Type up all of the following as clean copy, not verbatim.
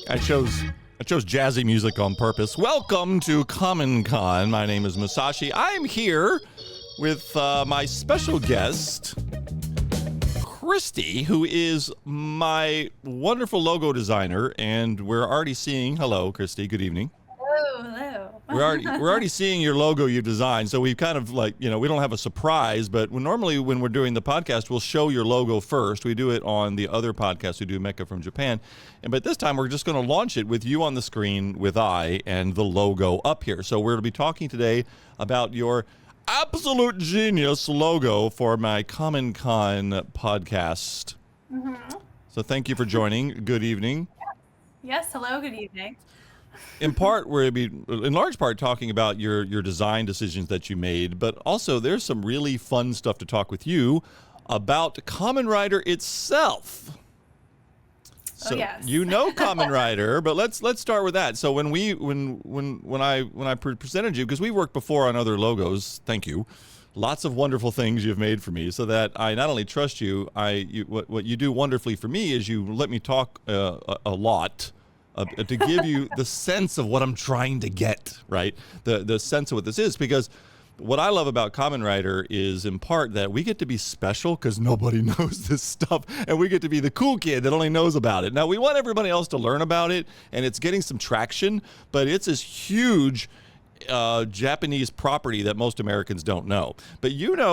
I chose jazzy music on purpose. Welcome to Kamen Con. My name is Musashi. I'm here with my special guest, Christi, who is my wonderful logo designer, and we're already seeing. Hello, Christi. Good evening. Hello. We're already seeing your logo you designed, so we've kind of like, we don't have a surprise, but normally when we're doing the podcast, we'll show your logo first. We do it on the other podcast we do, Mecha from Japan, but this time we're just going to launch it with you on the screen with and the logo up here. So we're going to be talking today about your absolute genius logo for my Kamen Con podcast. Mm-hmm. So thank you for joining. Good evening. Yes, hello, good evening. In large part, talking about your design decisions that you made, but also there's some really fun stuff to talk with you about Kamen Rider itself. So yes. You know Kamen Rider, but let's start with that. So when I presented you, because we worked before on other logos, thank you, lots of wonderful things you've made for me, so that I not only trust you, what you do wonderfully for me is you let me talk a lot. To give you the sense of what I'm trying to get, right? The sense of what this is, because what I love about Kamen Rider is in part that we get to be special because nobody knows this stuff, and we get to be the cool kid that only knows about it. Now, we want everybody else to learn about it, and it's getting some traction, but it's this huge Japanese property that most Americans don't know. But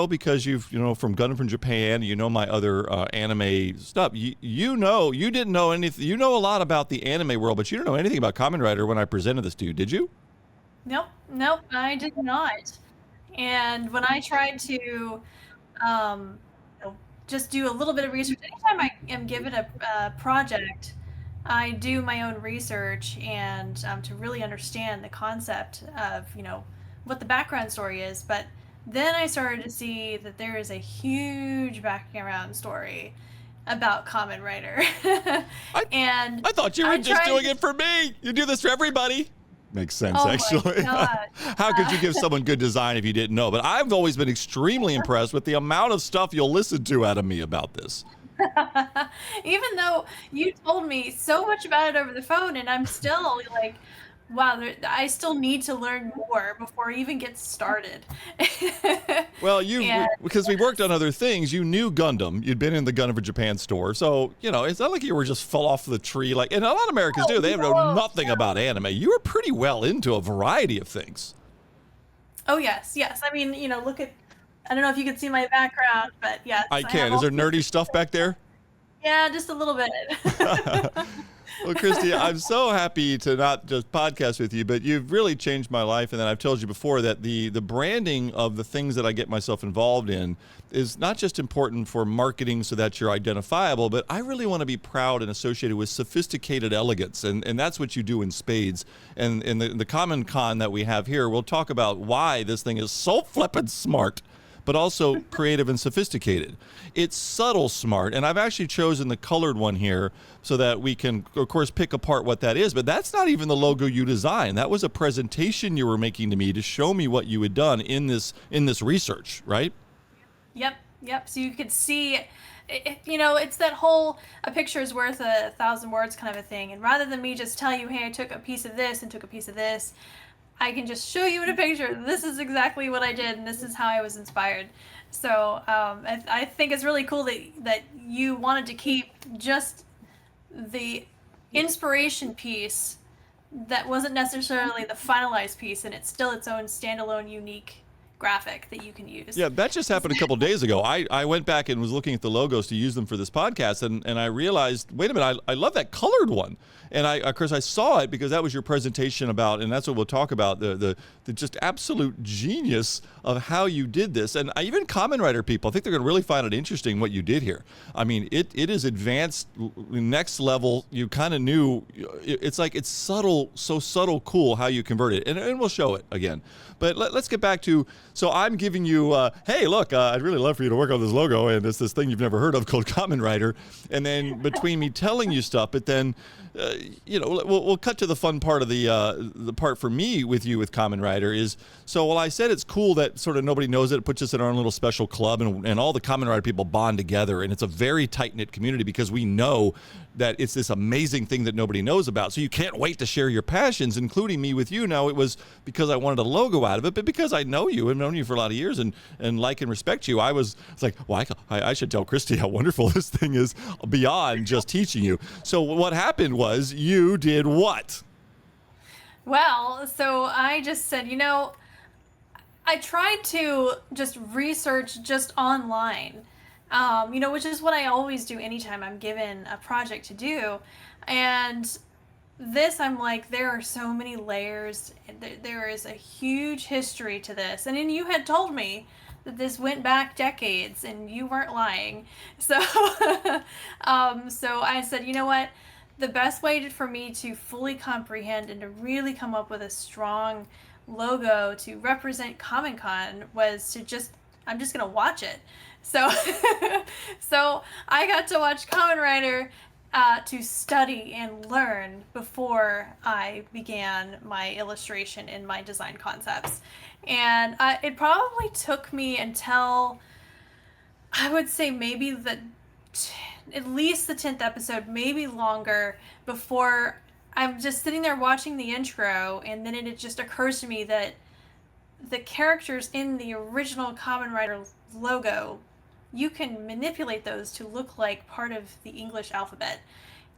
because you've from Gundam from Japan, my other anime stuff. You didn't know anything. You know a lot about the anime world, but you don't know anything about Kamen Rider when I presented this to you, did you? Nope, I did not. And when I tried to just do a little bit of research, anytime I am given a project, I do my own research and to really understand the concept of, what the background story is. But then I started to see that there is a huge background story about Kamen Rider. And I thought you were just doing it for me. You do this for everybody. Makes sense, actually. How could you give someone good design if you didn't know? But I've always been extremely impressed with the amount of stuff you'll listen to out of me about this. Even though you told me so much about it over the phone, and I'm still like, wow, I still need to learn more before I even get started. Well, because we worked on other things, you knew Gundam. You'd been in the Gundam for Japan store. So, it's not like you were just fell off the tree. And a lot of Americans do. They know nothing about anime. You were pretty well into a variety of things. Oh, yes. I mean, look at, I don't know if you can see my background, but yes. I can. Is there nerdy stuff back there? Yeah, just a little bit. Well, Christi, I'm so happy to not just podcast with you, but you've really changed my life. And then I've told you before that the branding of the things that I get myself involved in is not just important for marketing so that you're identifiable, but I really want to be proud and associated with sophisticated elegance. And that's what you do in spades. And in the Kamen Con that we have here, we'll talk about why this thing is so flippin' smart, but also creative and sophisticated. It's subtle smart, and I've actually chosen the colored one here so that we can, of course, pick apart what that is, but that's not even the logo you designed. That was a presentation you were making to me to show me what you had done in this research, right? Yep. So you could see, it's that whole, a picture is worth 1,000 words kind of a thing, and rather than me just tell you, hey, I took a piece of this and took a piece of this, I can just show you in a picture, this is exactly what I did, and this is how I was inspired. So I think it's really cool that you wanted to keep just the inspiration piece that wasn't necessarily the finalized piece, and it's still its own standalone, unique graphic that you can use. Yeah, that just happened a couple days ago. I went back and was looking at the logos to use them for this podcast, and I realized, wait a minute, I love that colored one. And of course I saw it because that was your presentation about, and that's what we'll talk about, the just absolute genius of how you did this. And even Kamen Rider people, I think they're going to really find it interesting what you did here. I mean, it is advanced, next level. You kind of knew, it's like, it's subtle, so subtle, cool how you convert it. And we'll show it again. But let's get back to So I'm giving you, hey, look, I'd really love for you to work on this logo, and it's this thing you've never heard of called Kamen Rider. And then between me telling you stuff, but then, we'll cut to the fun part of the part for me with you with Kamen Rider is, so while I said it's cool that sort of nobody knows it puts us in our own little special club, and all the Kamen Rider people bond together, and it's a very tight-knit community because we know that it's this amazing thing that nobody knows about. So you can't wait to share your passions, including me with you. Now, it was because I wanted a logo out of it, but because I know you and known you for a lot of years and like and respect you, it's like, well, I should tell Christy how wonderful this thing is beyond just teaching you. So what happened was you did what? Well, so I just said, I tried to just research just online, which is what I always do anytime I'm given a project to do. And this, I'm like, there are so many layers. There is a huge history to this. And then you had told me that this went back decades, and you weren't lying. So, so I said, you know what? The best way for me to fully comprehend and to really come up with a strong logo to represent Kamen Con was to I'm just gonna watch it. So, so I got to watch Kamen Rider to study and learn before I began my illustration and my design concepts. And it probably took me until, I would say maybe at least the 10th episode, maybe longer, before I'm just sitting there watching the intro, and then it just occurs to me that the characters in the original Kamen Rider logo, you can manipulate those to look like part of the English alphabet.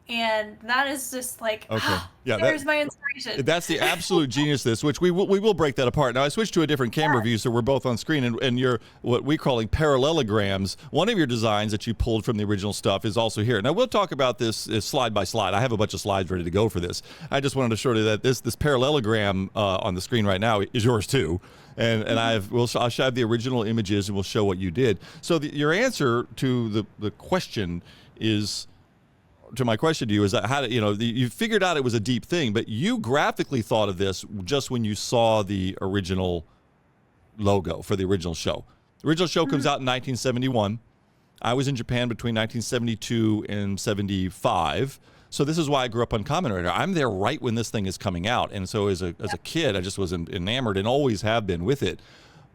And that is just like, okay. Yeah, there's my inspiration. That's the absolute genius of this, which we will break that apart. Now, I switched to a different camera view, so we're both on screen, and you're what we're calling parallelograms. One of your designs that you pulled from the original stuff is also here. Now, we'll talk about this slide by slide. I have a bunch of slides ready to go for this. I just wanted to show you that this parallelogram on the screen right now is yours too. And I'll show the original images, and we'll show what you did. So your answer to the question is, to my question to you, is that how you figured out it was a deep thing, but you graphically thought of this just when you saw the original logo for the original show. The original show comes out in 1971. I was in Japan between 1972 and 75. So this is why I grew up on Kamen Rider. I'm there right when this thing is coming out. And so as a kid, I just was enamored and always have been with it.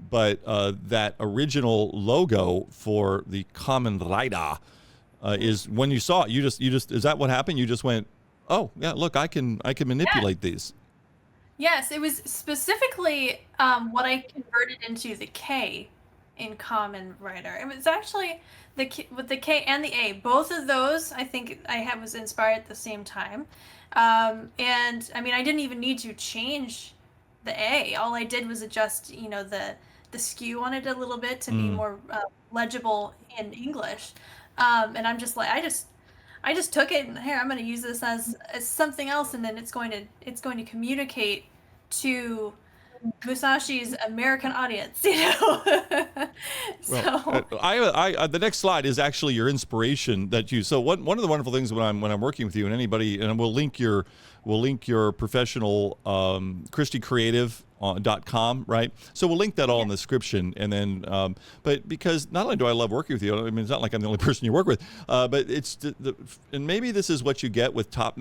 But that original logo for the Kamen Rider is when you saw it, you just is that what happened? You just went, oh yeah, look, I can manipulate these. Yes, it was specifically what I converted into the K in Kamen Rider. It was actually with the K and the A. Both of those, I think, was inspired at the same time. And I mean, I didn't even need to change the A. All I did was adjust, the skew on it a little bit to be more legible in English. And I'm just like, I just took it, and here, I'm going to use this as something else, and then it's going to communicate to Musashi's American audience, Well, I the next slide is actually your inspiration that you. So one of the wonderful things when I'm working with you, and anybody, and we'll link your professional Christi Creative .com, right? So we'll link that all in the description, and then but because not only do I love working with you, I mean, it's not like I'm the only person you work with, but it's and maybe this is what you get with top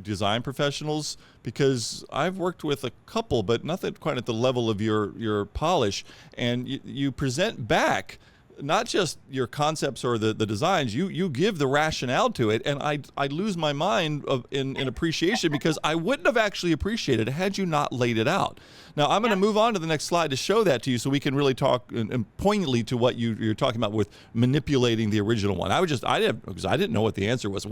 design professionals, because I've worked with a couple, but nothing quite at the level of your polish, and you present back not just your concepts or the designs, you give the rationale to it, and I lose my mind in appreciation, because I wouldn't have actually appreciated it had you not laid it out. Now I'm going to move on to the next slide to show that to you, so we can really talk and poignantly to what you're talking about with manipulating the original one. Because I didn't know what the answer was.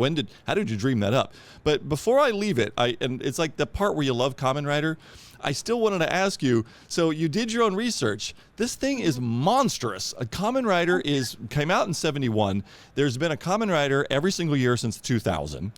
How did you dream that up? But before I leave it, and it's like the part where you love Kamen Rider, I still wanted to ask you, so you did your own research. This thing is monstrous. A Kamen Rider came out in 71. There's been a Kamen Rider every single year since 2000.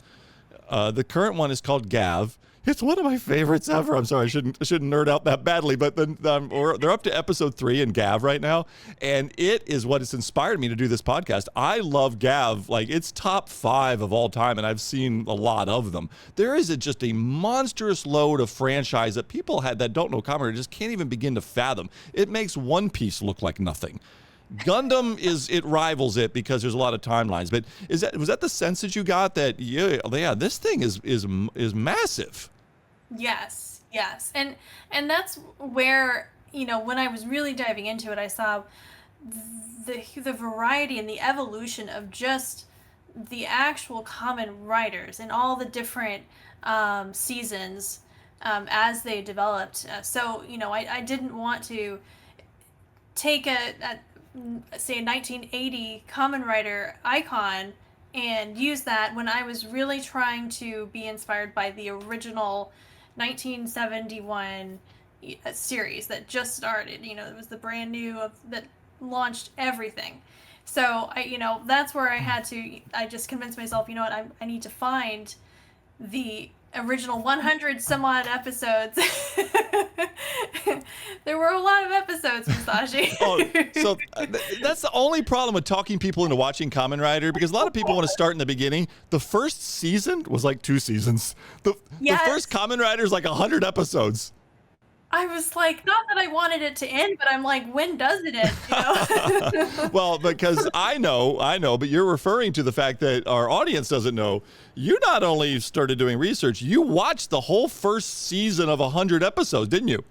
The current one is called Gav. It's one of my favorites ever. I'm sorry, I shouldn't nerd out that badly, but then they're up to episode 3 in Gav right now, and it is what has inspired me to do this podcast. I love Gav, like it's top 5 of all time, and I've seen a lot of them. There is just a monstrous load of franchise that people had that don't know Kamen Rider just can't even begin to fathom. It makes One Piece look like nothing. Gundam it rivals it because there's a lot of timelines. But was that the sense that you got that yeah this thing is massive? Yes, yes. And that's where, when I was really diving into it, I saw the variety and the evolution of just the actual Kamen Riders and all the different seasons as they developed. So, I didn't want to take say a 1980 Kamen Rider icon and use that when I was really trying to be inspired by the original 1971 series that just started. It was the brand new that launched everything. So that's where I just convinced myself, what, I need to find the original 100 some odd episodes. There were a lot of episodes, Musashi. So that's the only problem with talking people into watching Kamen Rider, because a lot of people want to start in the beginning. The first season was like 2 seasons. The first Kamen Rider is like 100 episodes. I was like, not that I wanted it to end, but I'm like, when does it end? Well, because I know, but you're referring to the fact that our audience doesn't know. You not only started doing research, you watched the whole first season of 100 episodes, didn't you?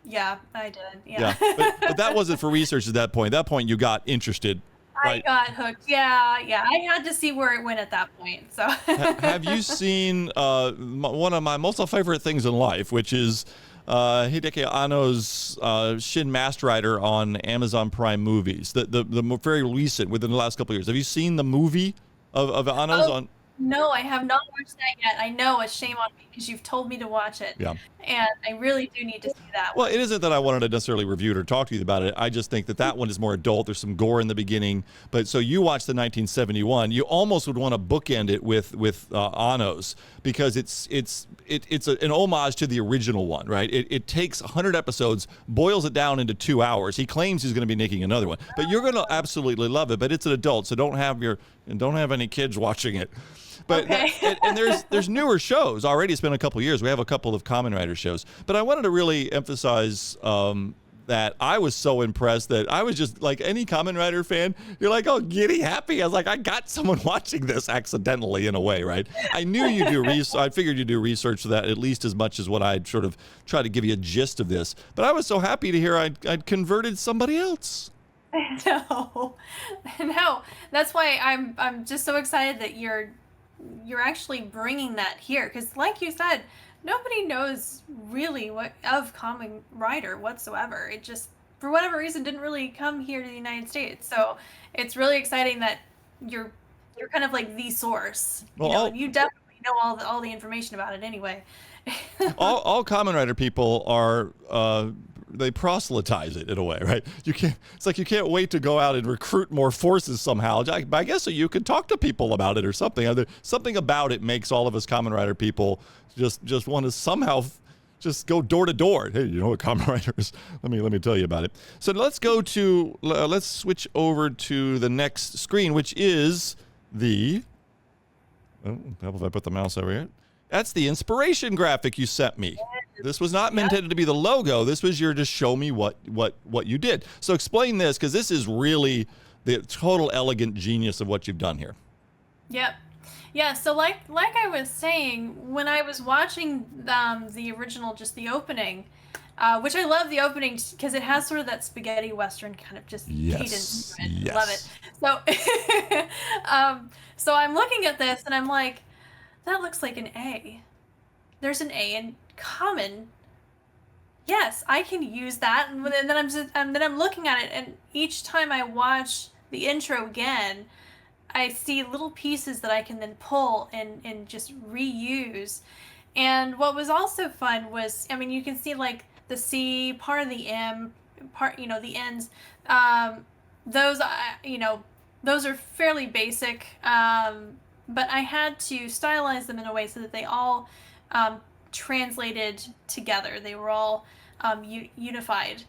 Yeah, I did. Yeah. But that wasn't for research at that point. At that point, you got interested. Right? I got hooked. Yeah. I had to see where it went at that point. So. Have you seen one of my most favorite things in life, which is Hideki Anno's Shin Master Rider on Amazon Prime Movies, the very recent, within the last couple of years. Have you seen the movie of Anno's on? No, I have not watched that yet. I know, a shame on me because you've told me to watch it. Yeah. And I really do need to see that Well, one. it isn't that I wanted to necessarily review it or talk to you about it. I just think that one is more adult. There's some gore in the beginning. But so you watched the 1971. You almost would want to bookend it with Anno's, because it's an homage to the original one, right? It takes 100 episodes, boils it down into 2 hours. He claims he's going to be making another one, but you're going to absolutely love it. But it's an adult, so don't have any kids watching it. But Okay. and there's newer shows already. It's been a couple of years. We have a couple of Kamen Rider shows, but I wanted to really emphasize that I was so impressed that I was just like any Kamen Rider fan. You're like, oh, giddy happy. I was like, I got someone watching this accidentally in a way, right? I knew you do I figured you do research for that at least as much as what I'd sort of try to give you a gist of this. But I was so happy to hear I'd converted somebody else. No, that's why I'm just so excited that you're actually bringing that here, because like you said, nobody knows really what of Kamen Rider whatsoever. It just, for whatever reason, didn't really come here to the United States. So it's really exciting that you're kind of like the source. Well, and you definitely know all the information about it anyway. all Kamen Rider people are they proselytize it in a way, right? It's like you can't wait to go out and recruit more forces somehow. I guess so you could talk to people about it or something. Something about it makes all of us Kamen Rider people just want to somehow just go door to door. Hey, you know what Kamen Rider is? Let me tell you about it. So let's switch over to the next screen, which is how if I put the mouse over here? That's the inspiration graphic you sent me. This was not intended to be the logo. This was your just show me what you did. So explain this, because this is really the total elegant genius of what you've done here. Yep. Yeah, so like I was saying, when I was watching the original, just the opening, which I love the opening because it has sort of that spaghetti western kind of just cadence to it. Yes. Love it. So so I'm looking at this and I'm like, that looks like an A. There's an A in common. Yes, I can use that. And then I'm looking at it, and each time I watch the intro again, I see little pieces that I can then pull and just reuse. And what was also fun was, I mean, you can see like the C, part of the M, part, the ends. Those are fairly basic. But I had to stylize them in a way so that they all translated together. They were all unified.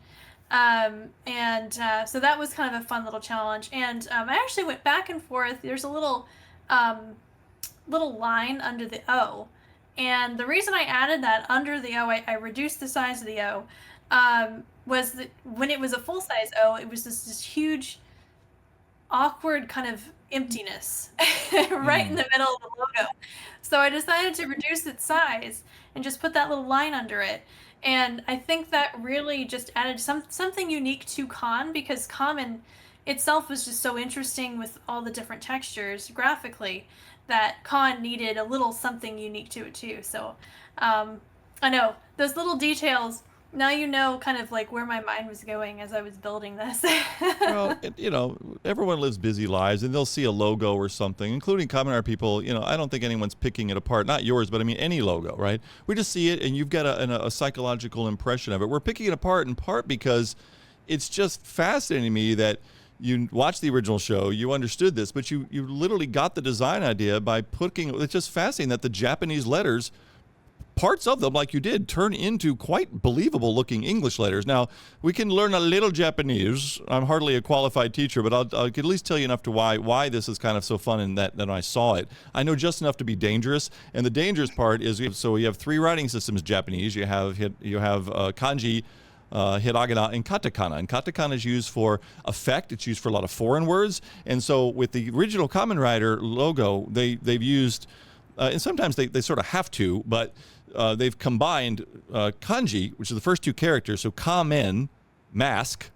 So that was kind of a fun little challenge. And I actually went back and forth. There's a um, little line under the O. And the reason I added that under the O, I reduced the size of the O, was that when it was a full size O, it was this huge, awkward kind of emptiness right in the middle of the logo. So I decided to reduce its size and just put that little line under it. And I think that really just added something unique to Con, because Kamen itself was just so interesting with all the different textures graphically, that Con needed a little something unique to it too. So I know those little details. Now you know kind of like where my mind was going as I was building this. Well, everyone lives busy lives, and they'll see a logo or something, including Kamen Rider people. I don't think anyone's picking it apart. Not yours, but I mean any logo, right? We just see it, and you've got a psychological impression of it. We're picking it apart in part because it's just fascinating to me that you watched the original show, you understood this, but you literally got the design idea by putting. It's just fascinating that the Japanese letters, parts of them, like you did, turn into quite believable looking English letters. Now, we can learn a little Japanese. I'm hardly a qualified teacher, but I'll at least tell you enough to why this is kind of so fun, and that I saw it. I know just enough to be dangerous. And the dangerous part is, so we have three writing systems, Japanese. You have kanji, hiragana, and katakana. And katakana is used for effect. It's used for a lot of foreign words. And so with the original Kamen Rider logo, they've used, and sometimes they sort of have to, but they've combined kanji, which is the first two characters. So kamen, mask.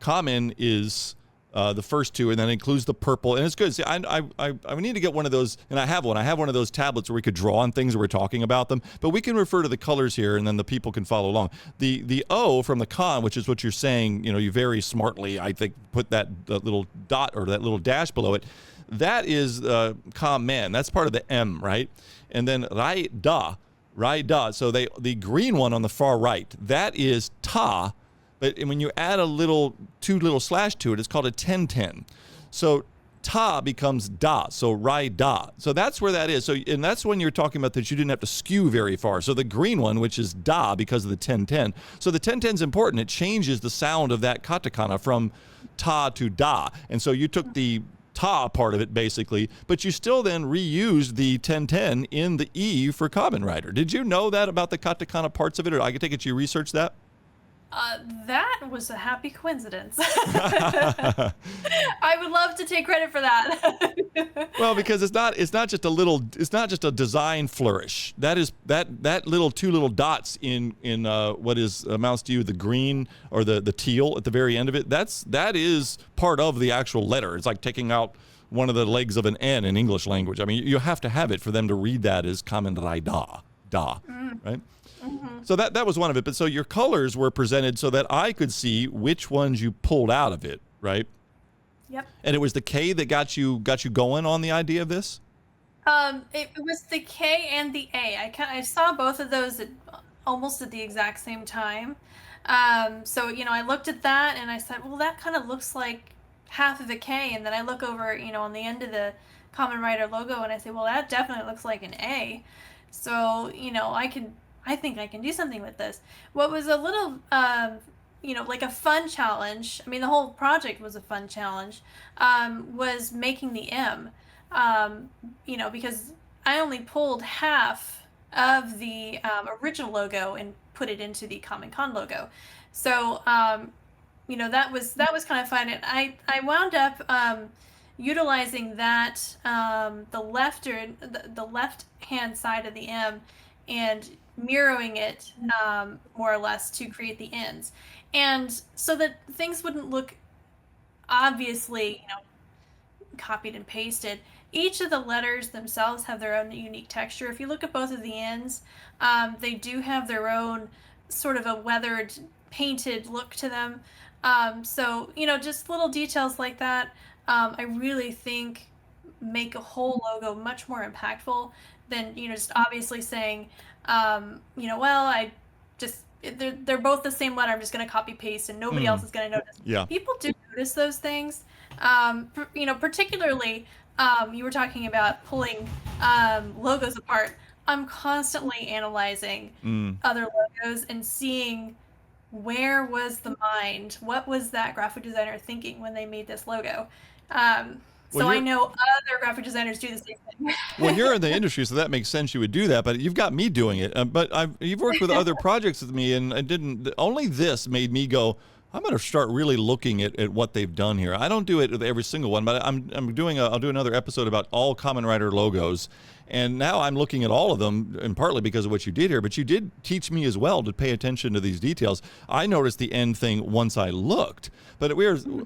Kamen is the first two, and then it includes the purple. And it's good. See, I need to get one of those, and I have one. I have one of those tablets where we could draw on things that we're talking about them. But we can refer to the colors here, and then the people can follow along. The O from the Con, which is what you're saying, you very smartly, I think, put that little dot or that little dash below it. That is kamen. That's part of the M, right? And then Rai-da. So the green one on the far right, that is ta, but when you add two little slash to it, it's called a ten-ten. So ta becomes da, so Rai-da. So that's where that is. So, and that's when you're talking about that you didn't have to skew very far. So the green one, which is da because of the ten-ten. So the ten-ten is important. It changes the sound of that katakana from ta to da. And so you took the ta part of it basically, but you still then reused the 1010 in the E for Kamen Rider. Did you know that about the katakana parts of it, or I can take it you researched that? That was a happy coincidence. I would love to take credit for that. Well, because it's not just a design flourish. That is that little two little dots in what is amounts to the green or the teal at the very end of it. That is part of the actual letter. It's like taking out one of the legs of an N in English language. I mean, you have to have it for them to read that as Kamen Rider, right? Mm-hmm. So that was one of it. But so your colors were presented so that I could see which ones you pulled out of it, right? Yep. And it was the K that got you going on the idea of this? It was the K and the A. I saw both of those almost at the exact same time. So I looked at that and I said, well, that kind of looks like half of a K. And then I look over, on the end of the Kamen Rider logo and I say, well, that definitely looks like an A. So, I think I can do something with this. What was a little, like a fun challenge, I mean, the whole project was a fun challenge, was making the M, because I only pulled half of the original logo and put it into the Kamen Con logo. So, that was kind of fun. And I wound up utilizing that, the left hand side of the M, and mirroring it more or less to create the ends, and so that things wouldn't look obviously copied and pasted. Each of the letters themselves have their own unique texture. If you look at both of the ends, they do have their own sort of a weathered, painted look to them. So just little details like that, I really think make a whole logo much more impactful than just obviously saying, well, they're both the same letter, I'm just going to copy paste and nobody else is going to notice. Yeah. People do notice those things. Particularly, you were talking about pulling logos apart. I'm constantly analyzing Mm. other logos and seeing where was the mind, what was that graphic designer thinking when they made this logo. Well, So I you're know other graphic designers do the same well, thing. you're in the industry, so that makes sense. You would do that, but you've got me doing it. But you've worked with other projects with me, and I didn't. Only this made me go, I'm going to start really looking at what they've done here. I don't do it with every single one, but I'm doing. I'll do another episode about all Kamen Rider logos, and now I'm looking at all of them, and partly because of what you did here. But you did teach me as well to pay attention to these details. I noticed the end thing once I looked, but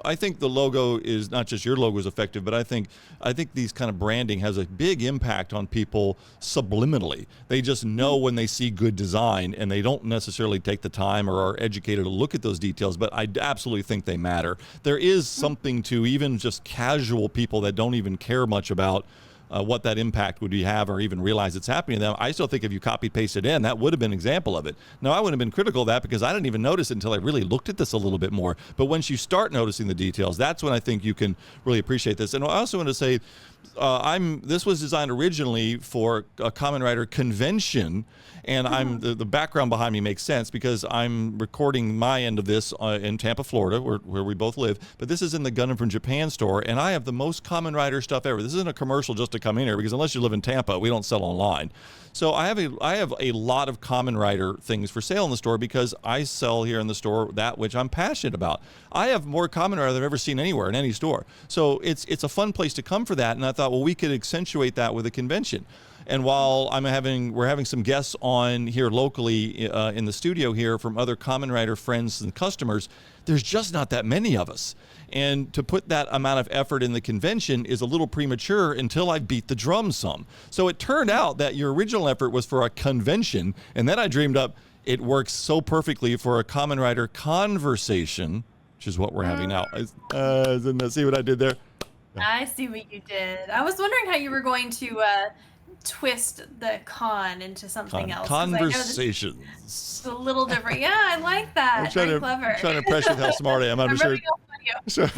I think the logo is not just your logo is effective, but I think these kind of branding has a big impact on people subliminally. They just know when they see good design, and they don't necessarily take the time or are educated to look at those details, but I absolutely think they matter. There is something to even just casual people that don't even care much about what that impact would have or even realize it's happening to them. I still think if you copy pasted in, that would have been an example of it. Now, I wouldn't have been critical of that because I didn't even notice it until I really looked at this a little bit more. But once you start noticing the details, that's when I think you can really appreciate this. And I also want to say, this was designed originally for a Kamen Rider convention, and the background behind me makes sense because I'm recording my end of this in Tampa, Florida, where we both live. But this is in the Gundam from Japan store, and I have the most Kamen Rider stuff ever. This isn't a commercial just to come in here because unless you live in Tampa, we don't sell online. So I have a lot of Kamen Rider things for sale in the store because I sell here in the store that which I'm passionate about. I have more Kamen Rider than I've ever seen anywhere in any store. So it's a fun place to come for that. And I thought, well, we could accentuate that with a convention. And while we're having some guests on here locally in the studio here from other Kamen Rider friends and customers, there's just not that many of us. And to put that amount of effort in the convention is a little premature until I beat the drum some. So it turned out that your original effort was for a convention, and then I dreamed up it works so perfectly for a Kamen Rider conversation, which is what we're having now. See what I did there? I see what you did. I was wondering how you were going to twist the con into something else. 'Cause I know this Conversations. is a little different. Yeah, I like that. Very clever. I'm trying to impress you with how smart I am. I'm sure. rubbing off on you. So,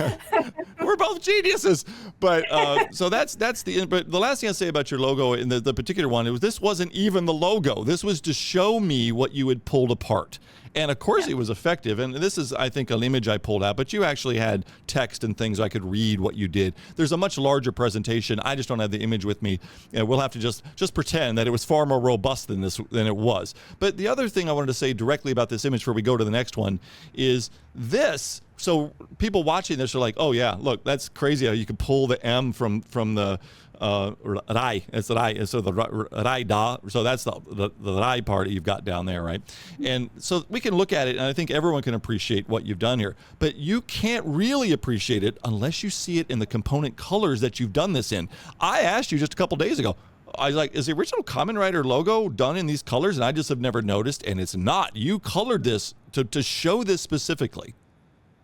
we're both geniuses. But so that's the. But the last thing I say about your logo in the particular one, this wasn't even the logo. This was to show me what you had pulled apart. And of course it was effective. And this is, I think, an image I pulled out, but you actually had text and things I could read what you did. There's a much larger presentation. I just don't have the image with me. We'll have to just pretend that it was far more robust than it was. But the other thing I wanted to say directly about this image before we go to the next one is this. So people watching this are like, oh yeah, look, that's crazy how you could pull the M from the rai. It's the rai. So the rai da. So that's the rai part you've got down there, right? And so we can look at it, and I think everyone can appreciate what you've done here. But you can't really appreciate it unless you see it in the component colors that you've done this in. I asked you just a couple days ago. I was like, is the original Kamen Rider logo done in these colors? And I just have never noticed, and it's not. You colored this to show this specifically.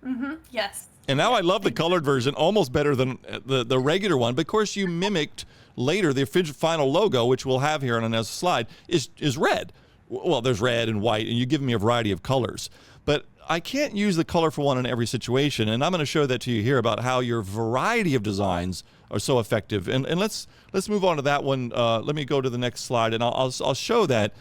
Mm-hmm. Yes. And now I love the colored version almost better than the regular one. But of course, you mimicked later the final logo, which we'll have here on another slide, is red. Well, there's red and white, and you give me a variety of colors. But I can't use the colorful one in every situation, and I'm going to show that to you here about how your variety of designs are so effective. And let's move on to that one. Let me go to the next slide, and I'll show that.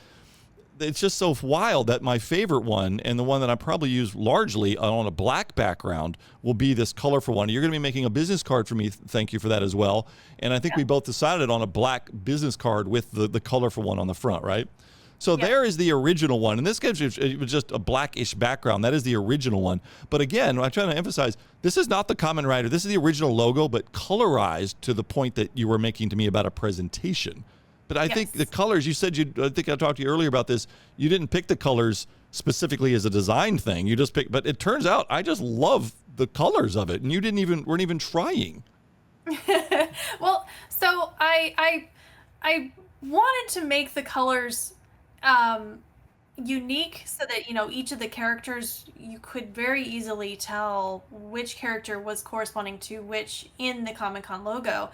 It's just so wild that my favorite one, and the one that I probably use largely on a black background, will be this colorful one. You're going to be making a business card for me. Thank you for that as well. And I think we both decided on a black business card with the colorful one on the front, right? So there is the original one. And this gives you it was just a blackish background. That is the original one. But again, I'm trying to emphasize, this is not the Kamen Rider. This is the original logo, but colorized to the point that you were making to me about a presentation. But I think the colors, you said I think I talked to you earlier about this, you didn't pick the colors specifically as a design thing. You just picked, but it turns out I just love the colors of it, and you weren't even trying. Well, so I wanted to make the colors unique so that, each of the characters, you could very easily tell which character was corresponding to which in the Kamen Con logo.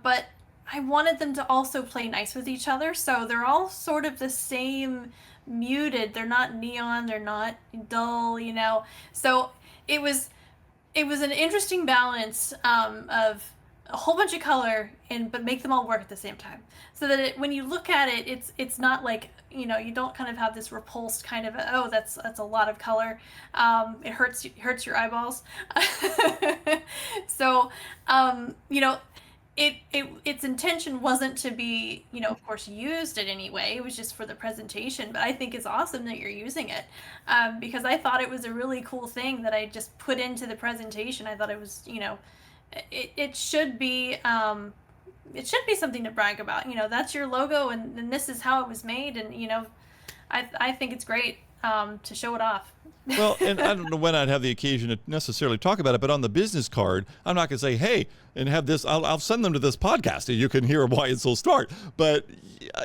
But I wanted them to also play nice with each other, so they're all sort of the same muted. They're not neon, they're not dull, So it was an interesting balance of a whole bunch of color and but make them all work at the same time, so that when you look at it, it's not like, you don't kind of have this repulsed kind of oh, that's a lot of color. It hurts your eyeballs. So its intention wasn't to be, of course, used in any way. It was just for the presentation. But I think it's awesome that you're using it, because I thought it was a really cool thing that I just put into the presentation. I thought it was, it should be, something to brag about. That's your logo, and this is how it was made, and I think it's great, to show it off. Well, and I don't know when I'd have the occasion to necessarily talk about it, but on the business card, I'm not going to say, hey, and have this, I'll send them to this podcast and you can hear why it's so smart. But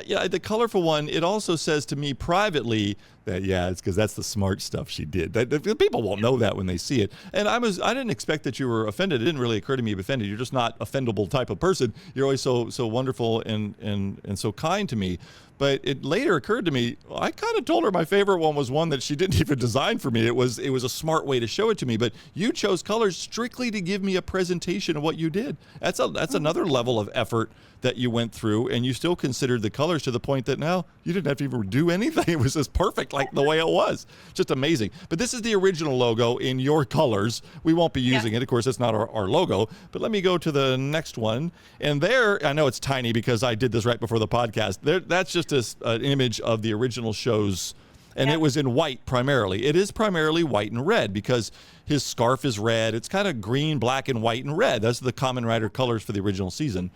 yeah, the colorful one, it also says to me privately that, yeah, it's because that's the smart stuff she did. The people won't know that when they see it. And I didn't expect that you were offended. It didn't really occur to me to be offended. You're just not offendable type of person. You're always so wonderful and so kind to me. But it later occurred to me, I kind of told her my favorite one was one that she didn't even design for me. It was a smart way to show it to me. But you chose colors strictly to give me a presentation of what you did. That's another level of effort that you went through, and you still considered the colors to the point that now you didn't have to even do anything. It was just perfect, like the way it was. Just amazing. But this is the original logo in your colors. We won't be using it. Of course, it's not our logo. But let me go to the next one. And there, I know it's tiny because I did this right before the podcast. That's just an image of the original show's, and it was in white primarily. It is primarily white and red because his scarf is red. It's kind of green, black, and white and red. Those are the Kamen Rider colors for the original season.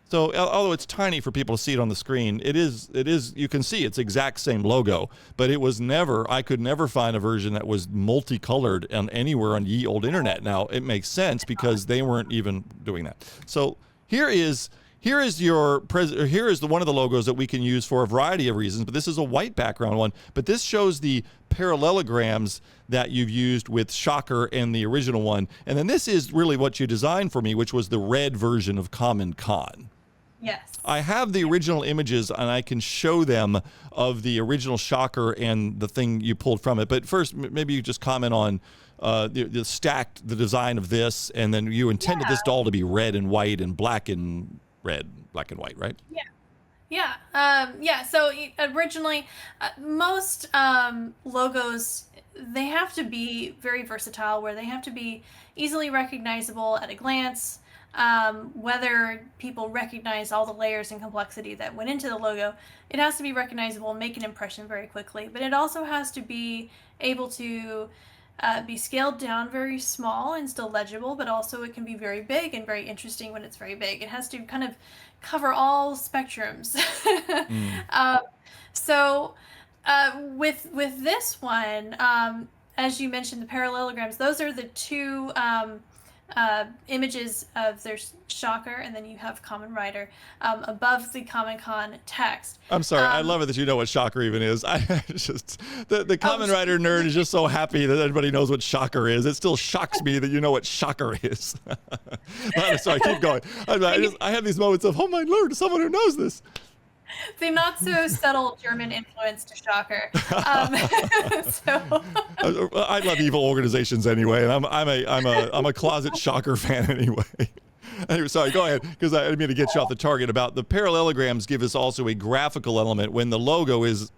So although it's tiny for people to see it on the screen, it is, you can see it's exact same logo, but it was I could never find a version that was multicolored anywhere on ye old internet. Now it makes sense because they weren't even doing that. So here is one of the logos that we can use for a variety of reasons, but this is a white background one, but this shows the parallelograms that you've used with Shocker and the original one. And then this is really what you designed for me, which was the red version of Kamen Con. Yes. I have the original images and I can show them of the original Shocker and the thing you pulled from it. But first, maybe you just comment on the design of this, and then you intended this doll to be red and white and black and white, right? Yeah. So originally, most logos, they have to be very versatile, where they have to be easily recognizable at a glance. Whether people recognize all the layers and complexity that went into the logo, it has to be recognizable and make an impression very quickly. But it also has to be able to be scaled down very small and still legible, but also it can be very big and very interesting when it's very big. It has to kind of cover all spectrums. So with this one, as you mentioned, the parallelograms, those are the two images of their Shocker, and then you have Kamen Rider above the Kamen Con text. I'm sorry, I love it that you know what Shocker even is. I just the Kamen Rider nerd is just so happy that everybody knows what Shocker is. It still shocks me that you know what Shocker is. Sorry, keep going. I have these moments of, oh my lord, someone who knows this. The not so subtle German influence to Shocker. So I love evil organizations anyway, and I'm a closet Shocker fan anyway. Anyway, sorry, go ahead, because I didn't mean to get you off the target. About the parallelograms give us also a graphical element when the logo is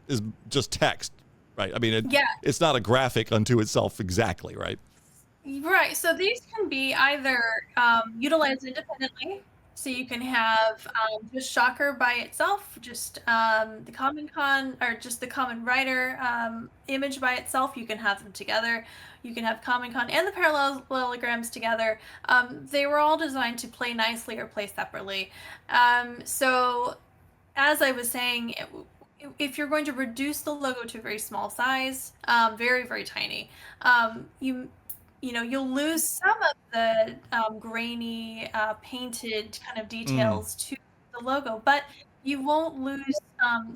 just text, right? I mean, it's not a graphic unto itself exactly, right? Right. So these can be either utilized independently. So you can have just Shocker by itself, just the Kamen Con, or just the Kamen Rider image by itself. You can have them together. You can have Kamen Con and the parallelograms together. They were all designed to play nicely or play separately. So as I was saying, if you're going to reduce the logo to a very small size, very, very tiny, you'll lose some of the grainy, painted kind of details to the logo, but you won't lose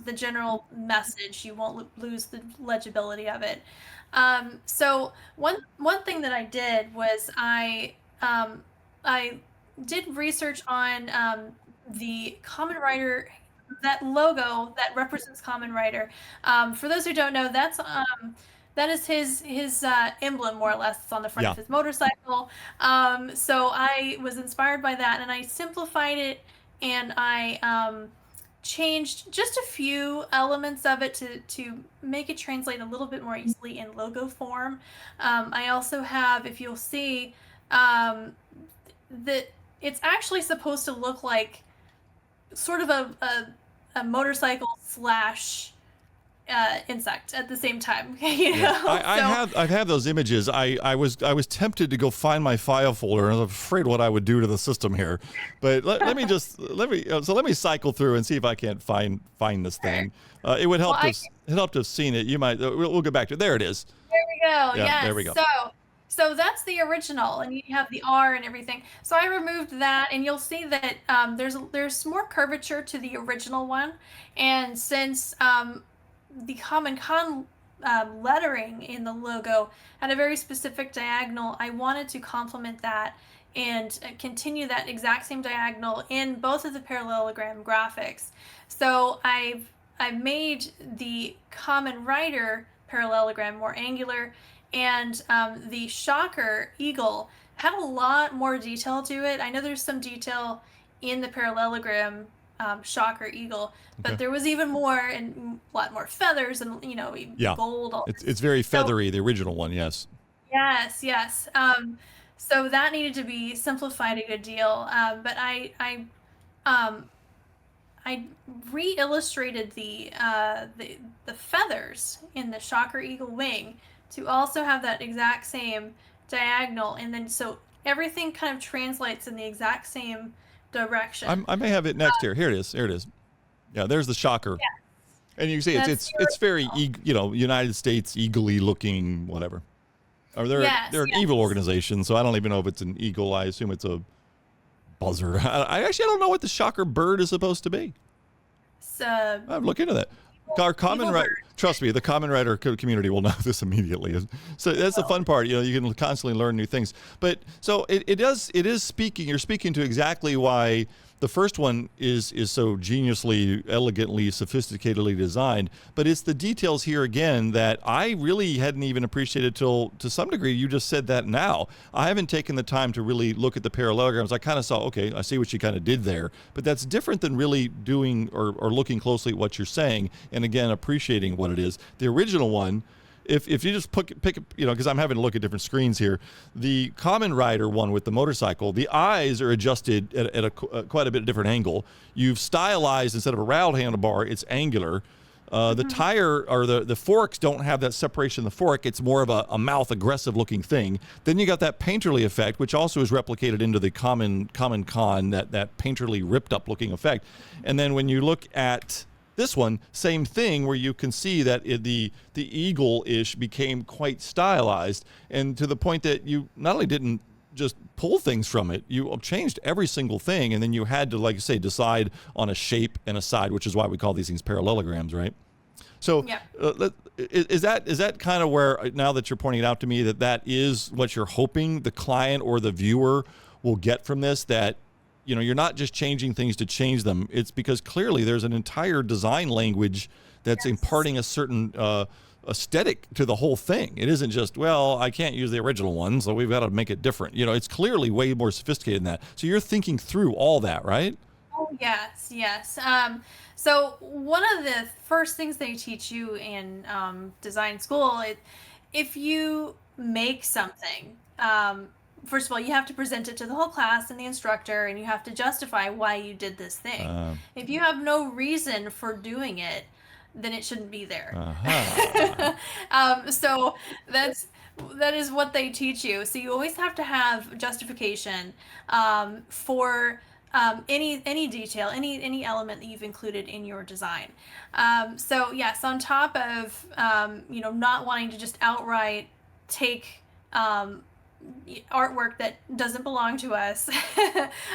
the general message. You won't lose the legibility of it. So one thing that I did was I did research on the Kamen Rider, that logo that represents Kamen Rider. For those who don't know, that's that is his emblem, more or less. It's on the front Yeah. of his motorcycle. So I was inspired by that, and I simplified it, and I changed just a few elements of it to make it translate a little bit more easily in logo form. I also have, if you'll see, that it's actually supposed to look like sort of a motorcycle slash insect at the same time. You Yeah, know, so I've had those images. I was tempted to go find my file folder, and I was afraid what I would do to the system here. But let me just let me cycle through and see if I can't find this thing. It would well, help to it helped to have seen it. You might we'll go back to there. It is. there we go. Yeah, there Yes. we go. So that's the original, and you have the R and everything. So I removed that, and you'll see that there's more curvature to the original one, and since the Kamen Con lettering in the logo had a very specific diagonal, I wanted to complement that and continue that exact same diagonal in both of the parallelogram graphics. So I've made the Kamen Rider parallelogram more angular, and the Shocker Eagle had a lot more detail to it. I know there's some detail in the parallelogram Shocker Eagle, but Okay. there was even more and a lot more feathers and Yeah, gold. All it's very so feathery. The original one, yes. yes, yes. So that needed to be simplified a good deal. But um, I re-illustrated the feathers in the Shocker Eagle wing to also have that exact same diagonal, and then so everything kind of translates in the exact same direction. I may have it next here. Here it is. Here it is. Yeah, there's the shocker. Yeah, And you can see that's the it's very original. United States eagle-y looking whatever. Or Yes, they're an evil yes. organization, so I don't even know if it's an eagle. I assume it's a buzzard. I actually don't know what the shocker bird is supposed to be. So I'll look into that. Our common evil right, bird. trust me, the common writer community will know this immediately. So that's the Well, fun part. You can constantly learn new things. But so it is speaking. You're speaking to exactly why the first one is so geniusly, elegantly, sophisticatedly designed. But it's the details here again that I really hadn't even appreciated till to some degree. You just said that now. I haven't taken the time to really look at the parallelograms. I kind of saw, okay, I see what you kind of did there. But that's different than really doing or looking closely at what you're saying. And again, appreciating what it is. The original one, if you just pick because I'm having to look at different screens here, the Kamen Rider one with the motorcycle, the eyes are adjusted at a quite a bit different angle. You've stylized, instead of a round handlebar, it's angular. The tire or the forks don't have that separation in the fork. It's more of a mouth aggressive looking thing. Then you got that painterly effect, which also is replicated into the Kamen Con, that painterly ripped up looking effect. And then when you look at this one, same thing, where you can see that the eagle-ish became quite stylized, and to the point that you not only didn't just pull things from it, you changed every single thing, and then you had to, like you say, decide on a shape and a side, which is why we call these things parallelograms, right? So yeah. is that kind of where, now that you're pointing it out to me, that is what you're hoping the client or the viewer will get from this, that you're not just changing things to change them. It's because clearly there's an entire design language that's Yes. imparting a certain aesthetic to the whole thing. It isn't just, well, I can't use the original one, so we've got to make it different. It's clearly way more sophisticated than that. So you're thinking through all that, right? Oh, yes, yes. So one of the first things they teach you in design school, if you make something, first of all, you have to present it to the whole class and the instructor, and you have to justify why you did this thing. Uh, If you have no reason for doing it, then it shouldn't be there. uh-huh. So that is what they teach you. So you always have to have justification for any detail, any element that you've included in your design. So yes, on top of not wanting to just outright take artwork that doesn't belong to us,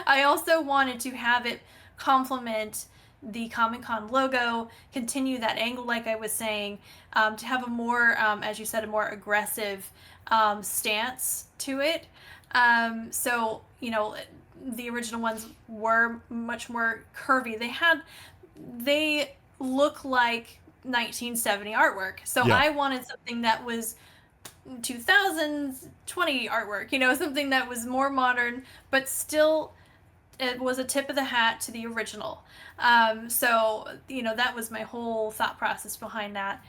I also wanted to have it complement the Kamen Con logo, continue that angle, like I was saying, to have a more, as you said, a more aggressive stance to it. So, the original ones were much more curvy. They look like 1970 artwork. So Yeah. I wanted something that was 2020 artwork, something that was more modern, but still it was a tip of the hat to the original. So, that was my whole thought process behind that.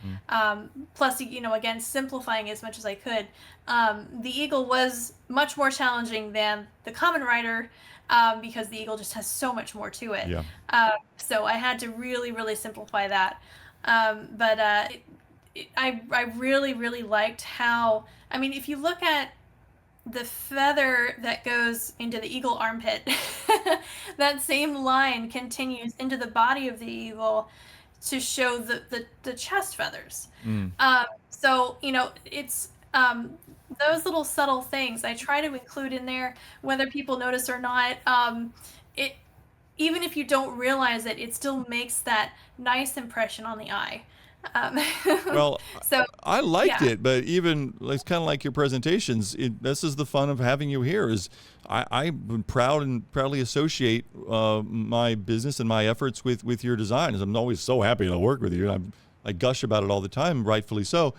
Plus, again, simplifying as much as I could. The Eagle was much more challenging than the Kamen Rider, because the Eagle just has so much more to it. Yeah. So I had to really, really simplify that. But I really, really liked how, if you look at the feather that goes into the eagle armpit, that same line continues into the body of the eagle to show the chest feathers. So, it's those little subtle things I try to include in there, whether people notice or not. It Even if you don't realize it, it still makes that nice impression on the eye. Um, Well, so, I liked yeah. it, but even it's kind of like your presentations. This is the fun of having you here. Is I'm proud and proudly associate my business and my efforts with your designs. I'm always so happy to work with you. I gush about it all the time, rightfully so.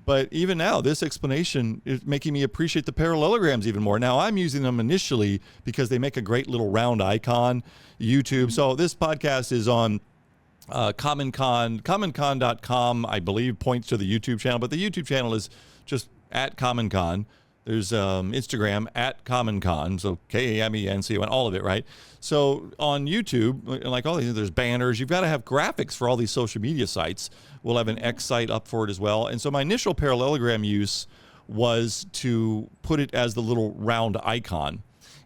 But even now, this explanation is making me appreciate the parallelograms even more. Now, I'm using them initially because they make a great little round icon, YouTube. So this podcast is on Kamen Con, KamenCon.com, I believe, points to the YouTube channel, but the YouTube channel is just at Kamen Con. There's Instagram at Kamen Con, so KamenCon, all of it, right? So on YouTube, like all these, there's banners. You've got to have graphics for all these social media sites. We'll have an X site up for it as well. And so my initial parallelogram use was to put it as the little round icon.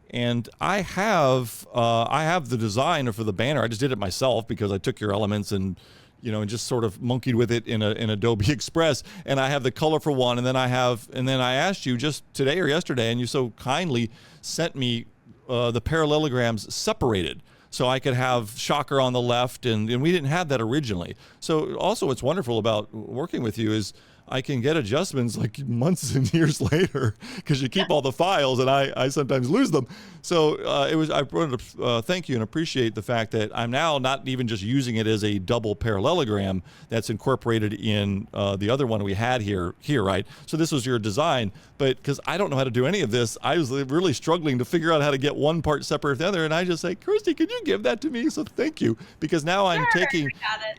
And I have the design for the banner. I just did it myself because I took your elements and just sort of monkeyed with it in Adobe Express. And I have the colorful one, and then I asked you just today or yesterday, and you so kindly sent me the parallelograms separated, so I could have Shocker on the left, and we didn't have that originally. So also what's wonderful about working with you is I can get adjustments like months and years later because you keep all the files, and I sometimes lose them. So I wanted to thank you and appreciate the fact that I'm now not even just using it as a double parallelogram that's incorporated in the other one we had here, right? So this was your design, but because I don't know how to do any of this, I was really struggling to figure out how to get one part separate from the other, and I just say, Christy, could you give that to me? So thank you, because now I'm taking,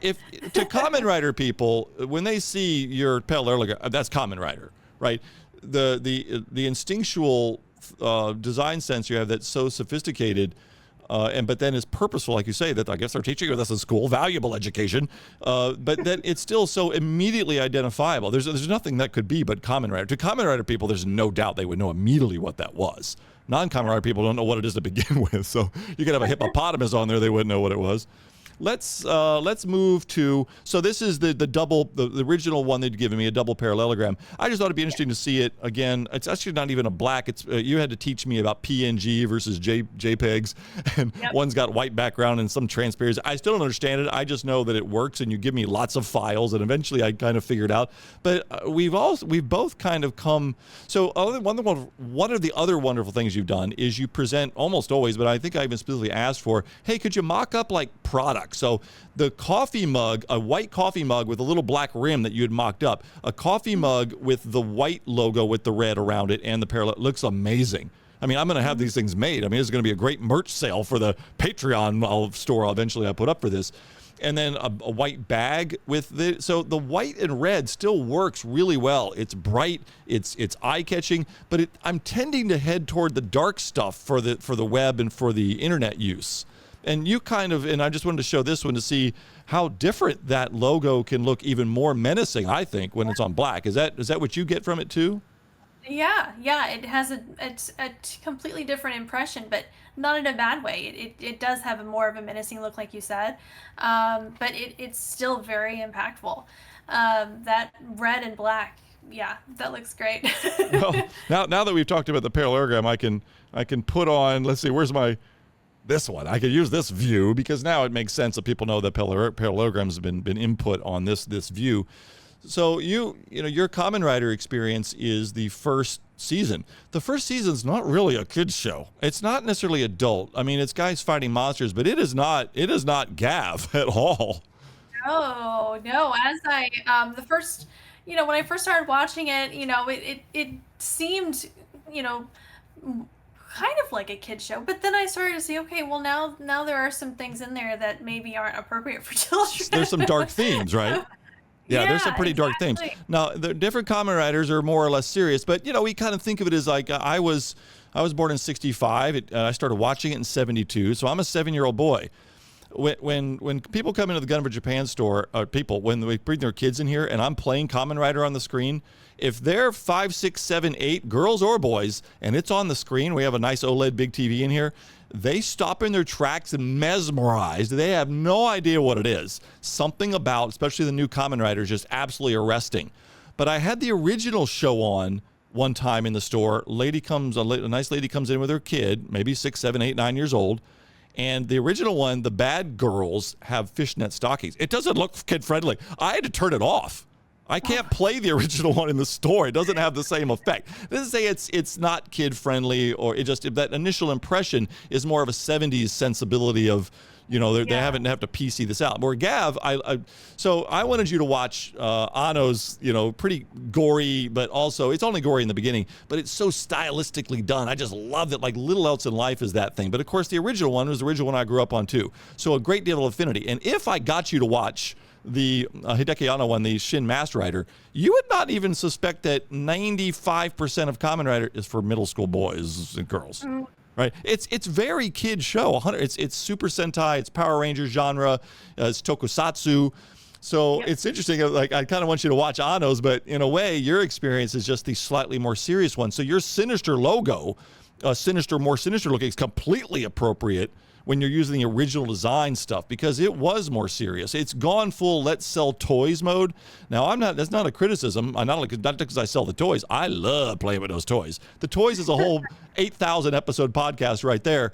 if to Kamen Rider people, when they see your parallelogram, that's Kamen Rider, right? The instinctual design sense you have that's so sophisticated, but then is purposeful, like you say, that I guess they're teaching you this in school, valuable education, but that it's still so immediately identifiable. There's nothing that could be but Kamen Rider. To Kamen Rider people, there's no doubt they would know immediately what that was. Non-Kamen Rider people don't know what it is to begin with, so you could have a hippopotamus on there, they wouldn't know what it was. Let's move to, so this is the double, the original one they'd given me, a double parallelogram. I just thought it'd be interesting to see it again. It's actually not even a black. It's you had to teach me about PNG versus JPEGs, and one's got white background and some transparency. I still don't understand it. I just know that it works, and you give me lots of files, and eventually I kind of figured out. But we've both kind of come. So one of the other wonderful things you've done is you present almost always, but I think I even specifically asked for, hey, could you mock up like products? So the coffee mug, a white coffee mug with a little black rim that you had mocked up, a coffee mug with the white logo with the red around it and the parallel, looks amazing. I mean, I'm going to have these things made. I mean, it's going to be a great merch sale for the Patreon store eventually I put up for this. And then a white bag with the, so the white and red still works really well. It's bright, it's eye-catching, but I'm tending to head toward the dark stuff for the web and for the internet use. And you kind of, and I just wanted to show this one to see how different that logo can look, even more menacing, I think, when it's on black. Is that what you get from it too? Yeah, it has a completely different impression, but not in a bad way. It does have more of a menacing look, like you said, but it's still very impactful. That red and black, yeah, that looks great. Well, now that we've talked about the parallelogram, I can put on, let's see, where's this one. I could use this view because now it makes sense that people know that parallelograms have been input on this view. So your Kamen Rider experience is the first season. The first season's not really a kids show. It's not necessarily adult. I mean, it's guys fighting monsters, but it is not gav at all. No, no. As I the first, when I first started watching it, it seemed, you know, kind of like a kid show. But then I started to see, okay, well now there are some things in there that maybe aren't appropriate for children. There's some dark themes, right? Yeah, there's some Yeah, pretty dark themes. exactly. Now, the different Kamen Riders are more or less serious, but we kind of think of it as like I was born in '65. I started watching it in '72, so I'm a 7-year-old boy. When people come into the Gun for Japan store, when they bring their kids in here, and I'm playing Kamen Rider on the screen, if they're 5, 6, 7, 8, girls or boys, and it's on the screen, we have a nice OLED big TV in here. They stop in their tracks and mesmerized. They have no idea what it is. Something about, especially the new Kamen Rider, is just absolutely arresting. But I had the original show on one time in the store. A nice lady comes in with her kid, maybe 6, 7, 8, 9 years old. And the original one, the bad girls have fishnet stockings. It doesn't look kid-friendly. I had to turn it off. I can't play the original one in the store. It doesn't have the same effect. It doesn't say it's not kid-friendly, or that initial impression is more of a 70s sensibility of, they haven't have to PC this out. Where Gav, so I wanted you to watch Anno's, pretty gory, but also it's only gory in the beginning, but it's so stylistically done. I just love it. Like little else in life is that thing. But of course, the original one was the original one I grew up on too. So a great deal of affinity. And if I got you to watch the Hideki Anno one, the Shin Master Rider, you would not even suspect that 95% of Kamen Rider is for middle school boys and girls. Right, it's very kid show. It's Super Sentai, it's Power Rangers genre, it's Tokusatsu. So It's interesting. Like I kind of want you to watch Anno's, but in a way, your experience is just the slightly more serious one. So your Sinister logo, more sinister looking, is completely appropriate when you're using the original design stuff, because it was more serious. It's gone full let's sell toys mode. Now that's not a criticism. Not because I sell the toys. I love playing with those toys. The toys is a whole 8,000 episode podcast right there.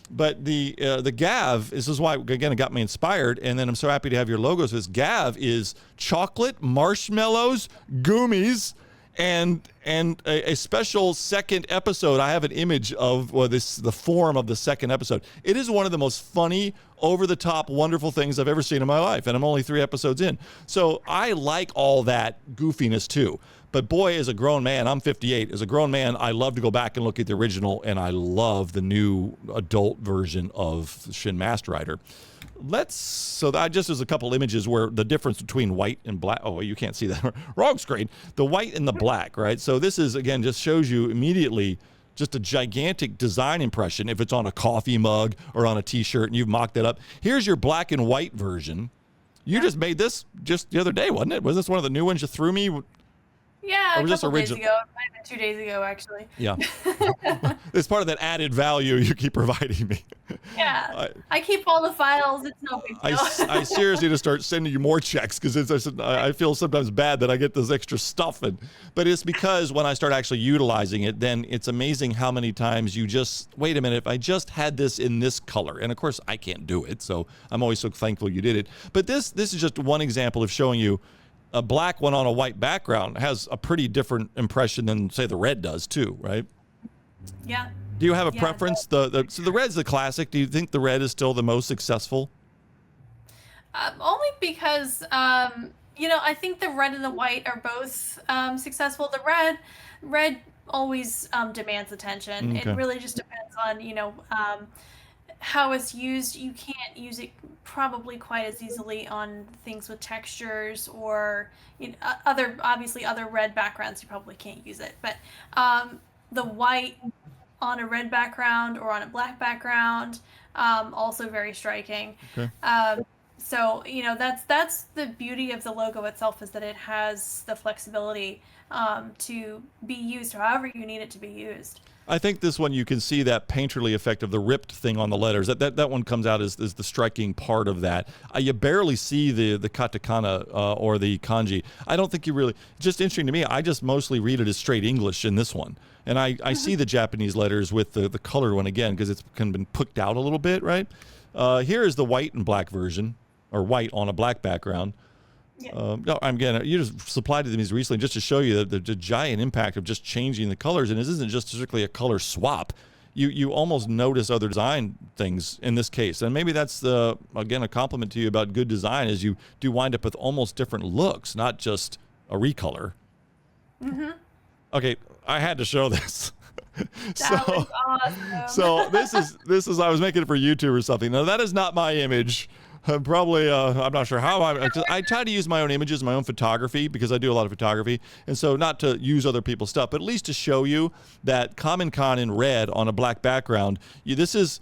But the Gav, this is why, again, it got me inspired, and then I'm so happy to have your logos. This Gav is chocolate, marshmallows, gummies, and a special second episode. I have an image of the form of the second episode. It is one of the most funny, over-the-top, wonderful things I've ever seen in my life, and I'm only 3 episodes in. So I like all that goofiness too. But boy, as a grown man, I'm 58. As a grown man, I love to go back and look at the original, and I love the new adult version of Shin Master Rider. Just as a couple images where the difference between white and black. Oh, you can't see that. Wrong screen. The white and the black, right? So this is, again, just shows you immediately just a gigantic design impression if it's on a coffee mug or on a t-shirt and you've mocked it up. Here's your black and white version. You just made this just the other day, wasn't it? Was this one of the new ones you threw me? Yeah, Or a was this couple days original? ago. It might have been 2 days ago, actually. Yeah. It's part of that added value you keep providing me. Yeah. I keep all the files. It's no big deal. I seriously need to start sending you more checks, because I feel sometimes bad that I get this extra stuff. But it's because when I start actually utilizing it, then it's amazing how many times you just, wait a minute, if I just had this in this color. And of course, I can't do it. So I'm always so thankful you did it. But this is just one example of showing you a black one on a white background has a pretty different impression than, say, the red does too, right? Yeah. Do you have a preference? So the red's the classic. Do you think the red is still the most successful? Only because, I think the red and the white are both successful. The red always demands attention. Okay. It really just depends on, how it's used. You can't use it probably quite as easily on things with textures or other red backgrounds. You probably can't use it, but the white on a red background or on a black background, also very striking. Okay. So that's the beauty of the logo itself, is that it has the flexibility to be used however you need it to be used. I think this one, you can see that painterly effect of the ripped thing on the letters. That one comes out as the striking part of that. You barely see the katakana or the kanji. I don't think you really, just interesting to me, I just mostly read it as straight English in this one. And I see the Japanese letters with the colored one again, because it's kind of been picked out a little bit, right? Here is the white and black version, or white on a black background. Yeah. No, again, you just supplied to these recently just to show you the giant impact of just changing the colors. And this isn't just strictly a color swap. you almost notice other design things in this case. And maybe that's again a compliment to you about good design, is you do wind up with almost different looks, not just a recolor. Mm-hmm. Okay, I had to show this. That was awesome. So this is I was making it for YouTube or something. Now that is not my image. I'm not sure how I try to use my own images, my own photography, because I do a lot of photography. And so not to use other people's stuff, but at least to show you that Kamen Con in red on a black background. This is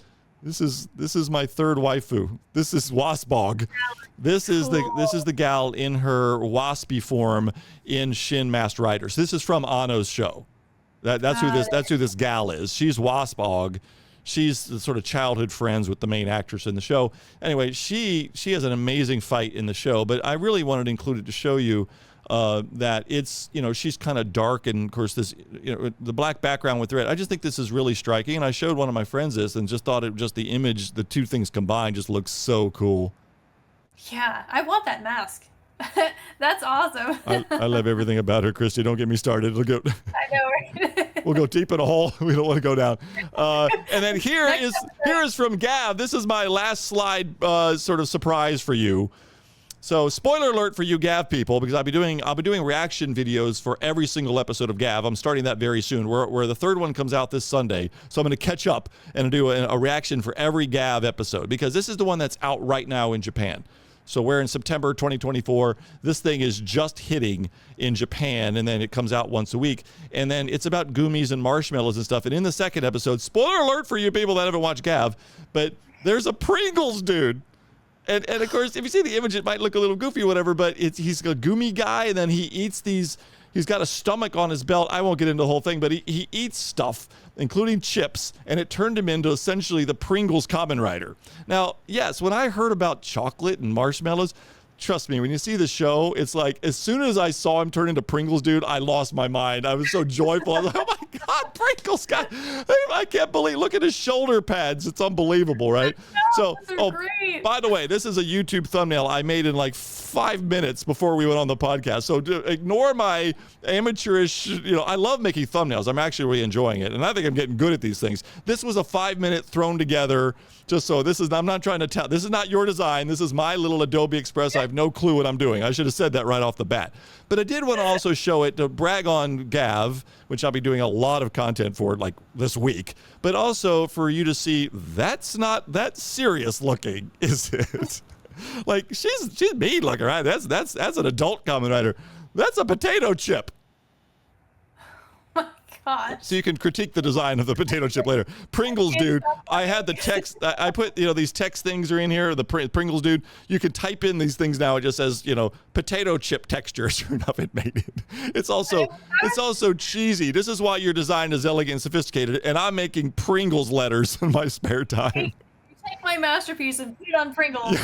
my third waifu. This is Waspog. This is the gal in her waspy form in Shin Master Rider. So this is from Anno's show. That's who this gal is. She's Waspog. She's the sort of childhood friends with the main actress in the show. Anyway, she has an amazing fight in the show, but I really wanted to include it to show you that it's, she's kind of dark, and of course this, the black background with red. I just think this is really striking, and I showed one of my friends this and just thought the image, the two things combined just looks so cool. Yeah, I want that mask. That's awesome. I love everything about her, Christy. Don't get me started. I know, right? We'll go deep in a hole. We don't want to go down. And then here is from Gav. This is my last slide, sort of surprise for you. So, spoiler alert for you Gav people, because I'll be doing reaction videos for every single episode of Gav. I'm starting that very soon. Where the third one comes out this Sunday, so I'm going to catch up and do a reaction for every Gav episode, because this is the one that's out right now in Japan. So we're in September 2024. This thing is just hitting in Japan, and then it comes out once a week. And then it's about gummies and marshmallows and stuff. And in the second episode, spoiler alert for you people that haven't watched Gav, but there's a Pringles dude. And of course, if you see the image, it might look a little goofy or whatever, but he's a gummy guy, and then he eats these. He's got a stomach on his belt. I won't get into the whole thing, but he eats stuff, including chips, and it turned him into essentially the Pringles Kamen Rider. Now, yes, when I heard about chocolate and marshmallows, trust me, when you see the show, it's like, as soon as I saw him turn into Pringles, dude, I lost my mind. I was so joyful. I was like, oh my God, Pringles guy. I can't believe, look at his shoulder pads. It's unbelievable, right? So, great. By the way, this is a YouTube thumbnail I made in like 5 minutes before we went on the podcast. So ignore my amateurish, I love making thumbnails. I'm actually really enjoying it. And I think I'm getting good at these things. This was a 5-minute thrown together, just so I'm not trying to tell, this is not your design. This is my little Adobe Express. I have no clue what I'm doing. I should have said that right off the bat. But I did want to also show it to brag on Gav, which I'll be doing a lot of content for like this week, but also for you to see that's not that serious looking, is it? Like she's mean looking, right? That's an adult Kamen Rider. That's a potato chip. God. So you can critique the design of the potato chip later. Pringles dude, I had the text, I put, these text things are in here, the Pringles dude. You can type in these things now. It just says, potato chip texture. Sure enough, it made it. It's also cheesy. This is why your design is elegant and sophisticated, and I'm making Pringles letters in my spare time. Take my masterpiece and put it on Pringles.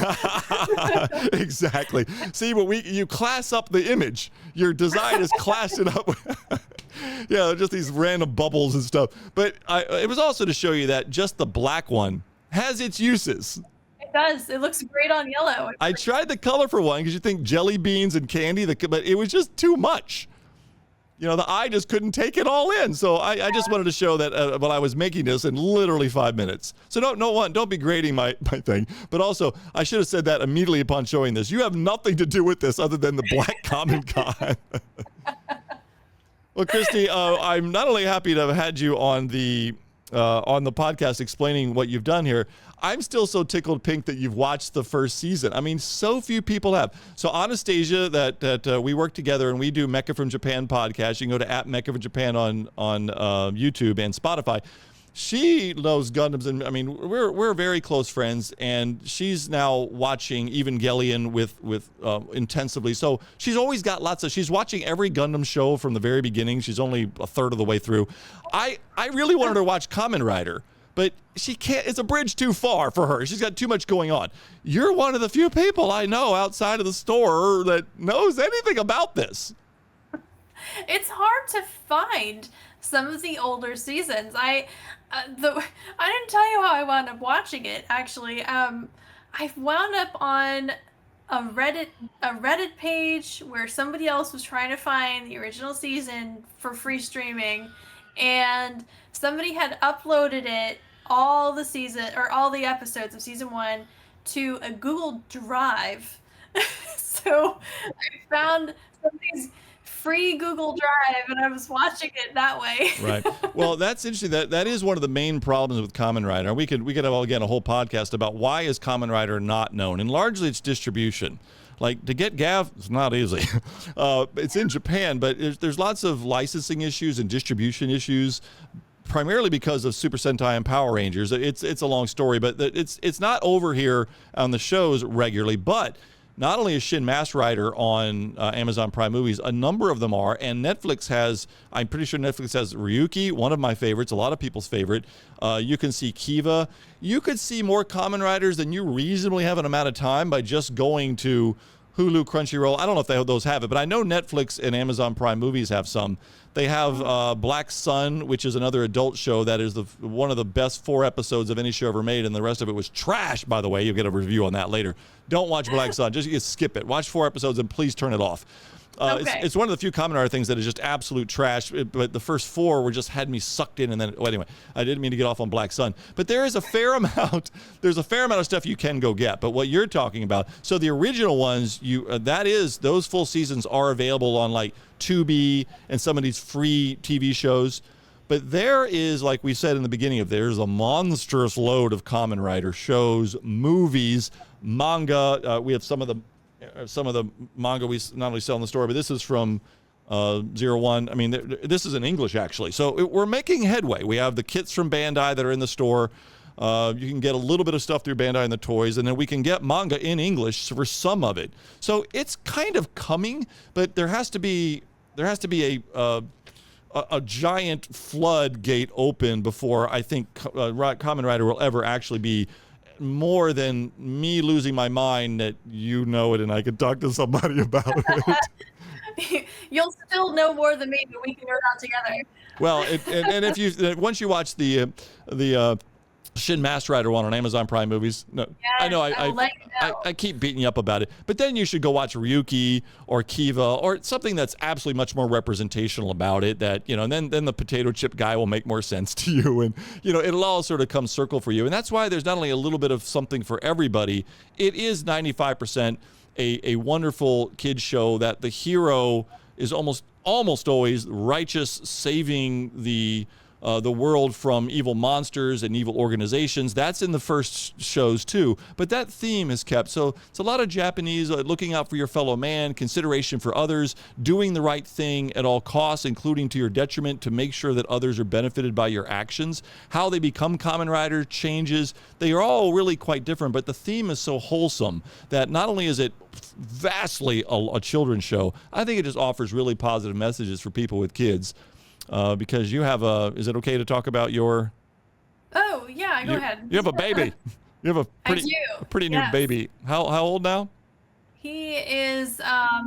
Exactly. See, but you class up the image. Your design is classed it up. Yeah, just these random bubbles and stuff. But it was also to show you that just the black one has its uses. It does. It looks great on yellow. I tried the colorful one because you think jelly beans and candy, but it was just too much. The eye just couldn't take it all in. So I just wanted to show that while I was making this in literally 5 minutes. So don't be grading my thing. But also, I should have said that immediately upon showing this. You have nothing to do with this other than the Black Kamen Con. Well, Christy, I'm not only happy to have had you on the podcast explaining what you've done here, I'm still so tickled pink that you've watched the first season. I mean, so few people have. So Anastasia, that we work together and we do Mecha from Japan podcast. You can go to @Mecha from Japan on YouTube and Spotify. She loves Gundams, and I mean, we're very close friends, and she's now watching Evangelion with intensively. So she's always got she's watching every Gundam show from the very beginning. She's only a third of the way through. I really wanted her to watch Kamen Rider, but she can't. It's a bridge too far for her. She's got too much going on. You're one of the few people I know outside of the store that knows anything about this. It's hard to find some of the older seasons. I didn't tell you how I wound up watching it. Actually, I wound up on a Reddit page where somebody else was trying to find the original season for free streaming, and somebody had uploaded it, all the season or all the episodes of season 1, to a Google Drive. So I found somebody's free Google Drive, and I was watching it that way. Right. Well, that's interesting. That is one of the main problems with Kamen Rider. We could have, again, a whole podcast about why is Kamen Rider not known, and largely it's distribution. Like, to get GAV, it's not easy. It's in Japan, but there's lots of licensing issues and distribution issues, primarily because of Super Sentai and Power Rangers. It's a long story, but it's not over here on the shows regularly. But not only is Shin Master Rider on Amazon Prime Movies, a number of them are, and Netflix has, I'm pretty sure Netflix has Ryuki, one of my favorites, a lot of people's favorite. You can see Kiva. You could see more Kamen Riders than you reasonably have an amount of time by just going to Hulu, Crunchyroll. I don't know if those have it, but I know Netflix and Amazon Prime Movies have some. They have Black Sun, which is another adult show that is one of the best 4 episodes of any show ever made, and the rest of it was trash, by the way. You'll get a review on that later. Don't watch Black Sun. Just skip it. Watch 4 episodes and please turn it off. Okay. It's one of the few Kamen Rider things that is just absolute trash, but the first 4 had me sucked in, and then, well, anyway, I didn't mean to get off on Black Sun. But there is a fair amount, there's a fair amount of stuff you can go get. But what you're talking about, so the original ones, those full seasons are available on like Tubi and some of these free TV shows. But there is, like we said in the beginning, there's a monstrous load of Kamen Rider shows, movies, manga. We have some of the manga we not only sell in the store, but this is from 01. I mean, this is in English, actually. So we're making headway. We have the kits from Bandai that are in the store. You can get a little bit of stuff through Bandai and the toys, and then we can get manga in English for some of it. So it's kind of coming, but there has to be a giant floodgate open before I think Kamen Rider will ever actually be more than me losing my mind that you know it and I can talk to somebody about it. You'll still know more than me, but we can nerd out together. Well, and if you once you watch the Shin Master Rider one on Amazon Prime Movies. No, yes, I know I keep beating you up about it, but then you should go watch Ryuki or Kiva or something that's absolutely much more representational about it. That and then the potato chip guy will make more sense to you, and it'll all sort of come circle for you. And that's why there's not only a little bit of something for everybody. It is 95% a wonderful kids show that the hero is almost always righteous, saving the world from evil monsters and evil organizations. That's in the first shows too, but that theme is kept. So it's a lot of Japanese looking out for your fellow man, consideration for others, doing the right thing at all costs, including to your detriment, to make sure that others are benefited by your actions. How they become Kamen Rider changes. They are all really quite different, but the theme is so wholesome that not only is it vastly a children's show, I think it just offers really positive messages for people with kids. Because you have is it okay to talk about your? Oh yeah, go ahead. You have a baby. You have a pretty new baby. How old now? He is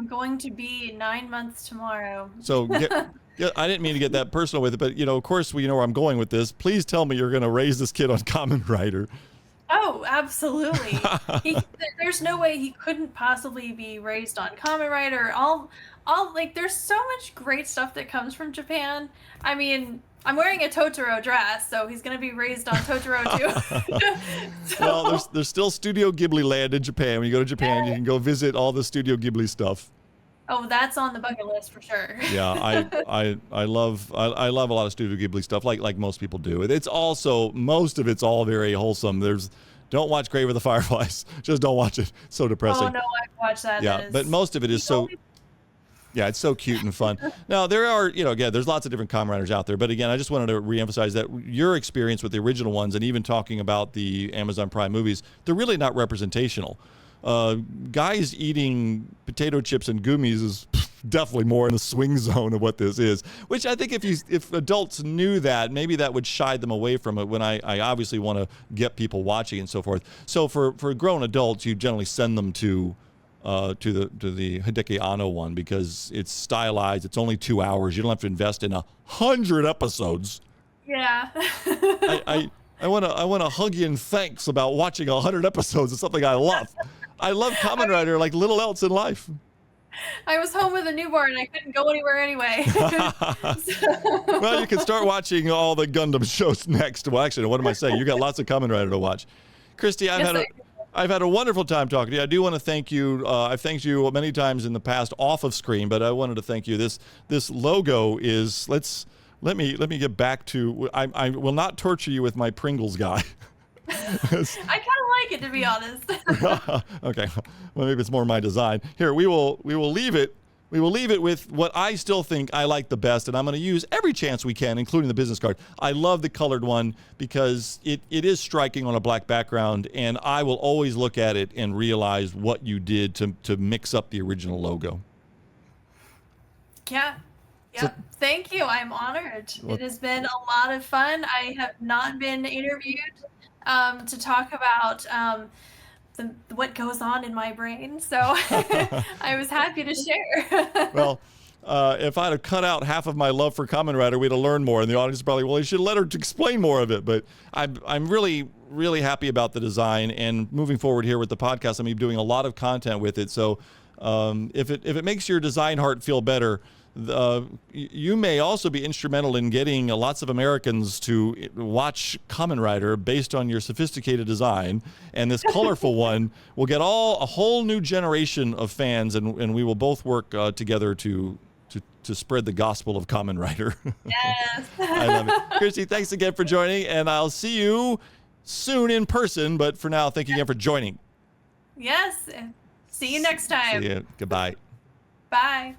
going to be 9 months tomorrow. So I didn't mean to get that personal with it, but of course we know where I'm going with this. Please tell me you're going to raise this kid on Kamen Rider. Oh, absolutely. There's no way he couldn't possibly be raised on Kamen Rider. There's so much great stuff that comes from Japan. I mean, I'm wearing a Totoro dress, so he's going to be raised on Totoro too. Well, there's still Studio Ghibli land in Japan. When you go to Japan, you can go visit all the Studio Ghibli stuff. Oh, that's on the bucket list for sure. Yeah, I love a lot of Studio Ghibli stuff, like most people do. It's also, most of it's all very wholesome. Don't watch Grave of the Fireflies. Just don't watch it. It's so depressing. Oh no, I've watched that. Yeah, but most of it is so. Yeah, it's so cute and fun. Now, there are, again, there's lots of different Kamen Riders out there. But again, I just wanted to reemphasize that your experience with the original ones, and even talking about the Amazon Prime movies, they're really not representational. Guys eating potato chips and gummies is definitely more in the swing zone of what this is. Which I think if adults knew that, maybe that would shy them away from it. When I obviously want to get people watching and so forth. So for grown adults, you generally send them to the Hideki Anno one, because it's stylized. It's only 2 hours. You don't have to invest in 100 episodes. Yeah. I want to hug you in thanks about watching 100 episodes of something I love. I love Kamen Rider like little else in life. I was home with a newborn and I couldn't go anywhere anyway. Well, you can start watching all the Gundam shows next. Well, actually, what am I saying? You got lots of Kamen Rider to watch. Christy, I've had a wonderful time talking to you. I do want to thank you. I've thanked you many times in the past off of screen, but I wanted to thank you. This logo is let me get back to. I will not torture you with my Pringles guy. I kind of like it, to be honest. Okay, well maybe it's more my design. Here we will leave it. We will leave it with what I still think I like the best, and I'm going to use every chance we can, including the business card. I love the colored one because it is striking on a black background, and I will always look at it and realize what you did to mix up the original logo. Yeah. Yep. Thank you. I'm honored. It has been a lot of fun. I have not been interviewed to talk about what goes on in my brain, so I was happy to share. Well, if I'd have cut out half of my love for Kamen Rider, we'd have learned more, and the audience probably, well, you should let her explain more of it. But I'm really, really happy about the design, and moving forward here with the podcast, I'm going to be doing a lot of content with it. So if it makes your design heart feel better, you may also be instrumental in getting lots of Americans to watch Kamen Rider based on your sophisticated design, and this colorful one will get a whole new generation of fans, and we will both work together to spread the gospel of Kamen Rider. Yes. I love it. Christy, thanks again for joining, and I'll see you soon in person, but for now, thank you again for joining. Yes. See you next time. See you. Goodbye. Bye.